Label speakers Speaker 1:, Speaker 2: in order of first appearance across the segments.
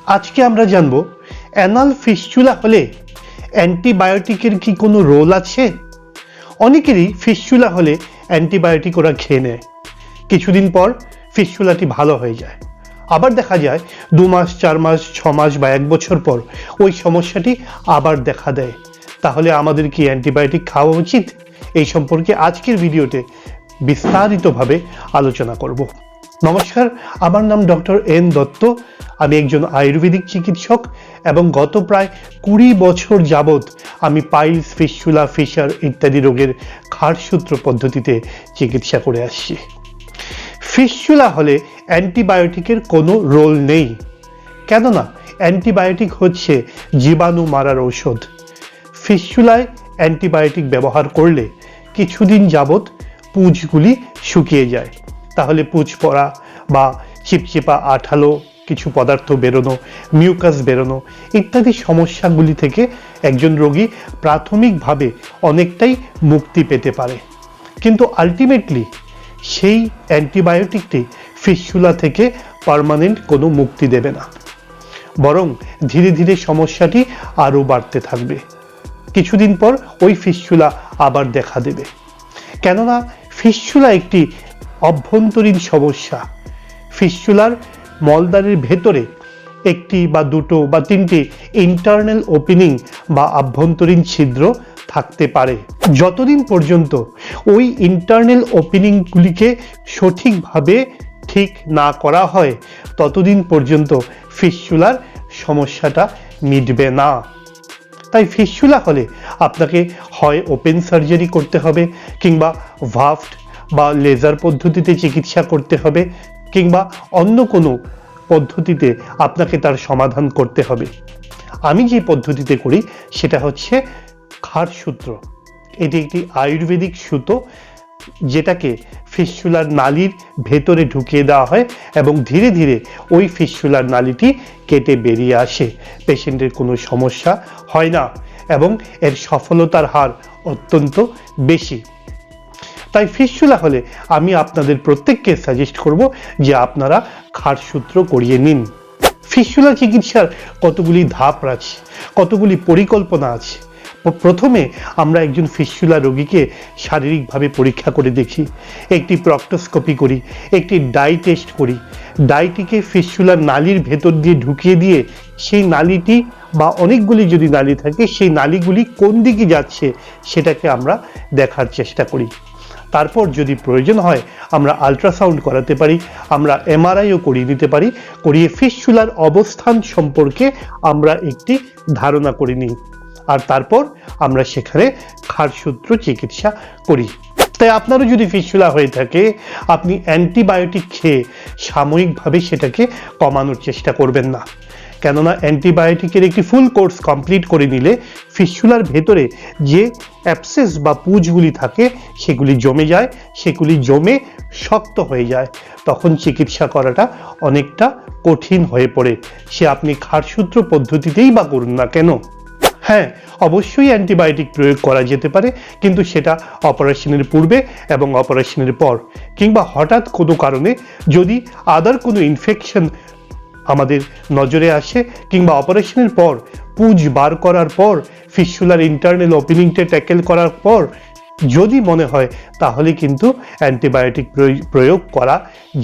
Speaker 1: আজকে আমরা জানব অ্যানাল ফিস্চুলা হলে অ্যান্টিবায়োটিকের কি কোনো রোল আছে। অনেকেরই ফিস্চুলা হলে অ্যান্টিবায়োটিক ওরা খেয়ে নেয়, কিছুদিন পর ফিস্চুলাটি ভালো হয়ে যায়। আবার দেখা যায় 2 মাস 4 মাস 6 মাস বা 1 বছর পর ওই সমস্যাটি আবার দেখা দেয়। তাহলে আমাদের কি অ্যান্টিবায়োটিক খাওয়া উচিত? এই সম্পর্কে আজকের ভিডিওতে বিস্তারিতভাবে আলোচনা করব। নমস্কার, আমার নাম ডক্টর এন দত্ত। আমি একজন আয়ুর্বেদিক চিকিৎসক এবং গত প্রায় 20 বছর যাবৎ আমি পাইলস, ফিস্চুলা, ফিশার ইত্যাদি রোগের খাড়সূত্র পদ্ধতিতে চিকিৎসা করে আসছি। ফিস্চুলা হলে অ্যান্টিবায়োটিকের কোনো রোল নেই, কেননা অ্যান্টিবায়োটিক হচ্ছে জীবাণু মারার ঔষধ। ফিস্চুলায় অ্যান্টিবায়োটিক ব্যবহার করলে কিছুদিন যাবৎ পুঁজগুলি শুকিয়ে যায়। তাহলে পুঁজ পড়া বা চিপচিপা আঠালো কিছু পদার্থ বেরোনো, মিউকাস বেরোনো ইত্যাদি সমস্যাগুলি থেকে একজন রোগী প্রাথমিকভাবে অনেকটাই মুক্তি পেতে পারে। কিন্তু আলটিমেটলি সেই অ্যান্টিবায়োটিকটি ফিস্চুলা থেকে পার্মানেন্ট কোনো মুক্তি দেবে না, বরং ধীরে ধীরে সমস্যাটি আরও বাড়তে থাকবে। কিছুদিন পর ওই ফিস্চুলা আবার দেখা দেবে, কেননা ফিস্চুলা একটি অভ্যন্তরীণ সমস্যা। ফিস্চুলার মলদ্বারের ভেতরে একটি বা দুটো বা তিনটি ইন্টারনাল ওপেনিং বা আভ্যন্তরীণ ছিদ্র থাকতে পারে। যতদিন পর্যন্ত ওই ইন্টারনাল ওপেনিংগুলিকে সঠিকভাবে ঠিক না করা হয় ততদিন পর্যন্ত ফিস্চুলার সমস্যাটা মিটবে না। তাই ফিস্চুলা হলে আপনাকে হয় ওপেন সার্জারি করতে হবে, কিংবা ভাফট বা লেজার পদ্ধতিতে চিকিৎসা করতে হবে, কিংবা অন্য কোনো পদ্ধতিতে আপনাকে তার সমাধান করতে হবে। আমি যে পদ্ধতিতে করি সেটা হচ্ছে খাড়সূত্র। এটি একটি আয়ুর্বেদিক সুতো, যেটাকে ফিস্চুলার নালীর ভেতরে ঢুকিয়ে দেওয়া হয় এবং ধীরে ধীরে ওই ফিস্চুলার নালীটি কেটে বেরিয়ে আসে। পেশেন্টের কোনো সমস্যা হয় না এবং এর সফলতার হার অত্যন্ত বেশি। তাই ফিস্চুলা হলে আমি আপনাদের প্রত্যেককে সাজেস্ট করব যে আপনারা খাড়সূত্র করিয়ে নিন। ফিস্চুলা চিকিৎসার কতগুলি ধাপ আছে, কতগুলি পরিকল্পনা আছে। প্রথমে আমরা একজন ফিস্চুলা রোগীকে শারীরিকভাবে পরীক্ষা করে দেখি, একটি প্রক্টোস্কোপি করি, একটি ডাই টেস্ট করি। ডাইটিকে ফিস্চুলার নালীর ভেতর দিয়ে ঢুকিয়ে দিয়ে সেই নালীটি বা অনেকগুলি যদি নালী থাকে সেই নালীগুলি কোন দিকে যাচ্ছে সেটাকে আমরা দেখার চেষ্টা করি। তারপর যদি প্রয়োজন হয় আমরা আল্ট্রাসাউন্ড করাতে পারি, আমরা এমআরআইও করিয়ে নিতে পারি। করিয়ে ফিস্চুলার অবস্থান সম্পর্কে আমরা একটি ধারণা করে নিই, আর তারপর আমরা সেখানে খাড়সূত্র চিকিৎসা করি। তাই আপনারও যদি ফিস্চুলা হয়ে থাকে, আপনি অ্যান্টিবায়োটিক খেয়ে সাময়িকভাবে সেটাকে কমানোর চেষ্টা করবেন না, কেননা অ্যান্টিবায়োটিকের একটি ফুল কোর্স কমপ্লিট করে নিলে ফিস্চুলার ভেতরে যে অ্যাবসেস বা পুঁজগুলি থাকে সেগুলি জমে যায়, সেগুলি জমে শক্ত হয়ে যায়। তখন চিকিৎসা করাটা অনেকটা কঠিন হয়ে পড়ে, সে আপনি খাড়সূত্র পদ্ধতিতেই বা করুন না কেন। হ্যাঁ, অবশ্যই অ্যান্টিবায়োটিক প্রয়োগ করা যেতে পারে, কিন্তু সেটা অপারেশনের পূর্বে এবং অপারেশনের পর, কিংবা হঠাৎ কোনো কারণে যদি আদার কোনো ইনফেকশন আমাদের নজরে আসে, কিংবা অপারেশনের পর পুঁজ বার করার পর ফিস্চুলার ইন্টারনাল ওপেনিংটা ট্যাকেল করার পর যদি মনে হয় তাহলে কিন্তু অ্যান্টিবায়োটিক প্রয়োগ করা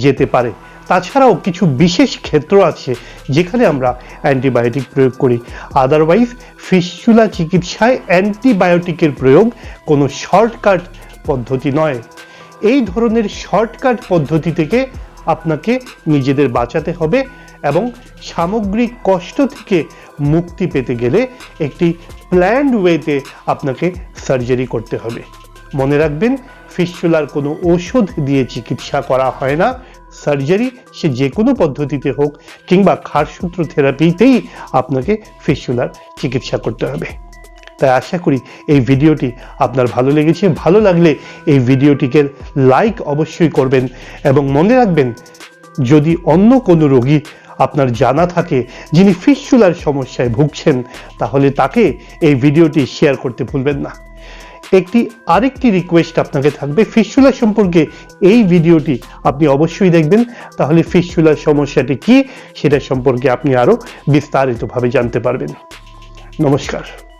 Speaker 1: যেতে পারে। তাছাড়াও কিছু বিশেষ ক্ষেত্র আছে যেখানে আমরা অ্যান্টিবায়োটিক প্রয়োগ করি। আদারওয়াইজ ফিস্চুলা চিকিৎসায় অ্যান্টিবায়োটিকের প্রয়োগ কোনো শর্টকাট পদ্ধতি নয়। এই ধরনের শর্টকাট পদ্ধতি থেকে আপনাকে নিজেদের বাঁচাতে হবে এবং সামগ্রিক কষ্ট থেকে মুক্তি পেতে গেলে একটি প্ল্যান্ড ওয়েতে আপনাকে সার্জারি করতে হবে। মনে রাখবেন, ফিস্চুলার কোনো ওষুধ দিয়ে চিকিৎসা করা হয় না। সার্জারি সে যে কোনো পদ্ধতিতে হোক, কিংবা খাড়সূত্র থেরাপিতেই আপনাকে ফিস্চুলার চিকিৎসা করতে হবে। তাই আশা করি এই ভিডিওটি আপনার ভালো লেগেছে। ভালো লাগলে এই ভিডিওটিকে লাইক অবশ্যই করবেন এবং মনে রাখবেন, যদি অন্য কোনো রোগী আপনার জানা থাকে যিনি ফিস্চুলার সমস্যায় ভুগছেন, তাহলে তাকে এই ভিডিওটি শেয়ার করতে ভুলবেন না। আরেকটি রিকোয়েস্ট আপনাকে থাকবে, ফিস্চুলা সম্পর্কে এই ভিডিওটি আপনি অবশ্যই দেখবেন, তাহলে ফিস্চুলার সমস্যাটি কি সেটা সম্পর্কে আপনি আরো বিস্তারিতভাবে জানতে পারবেন। নমস্কার।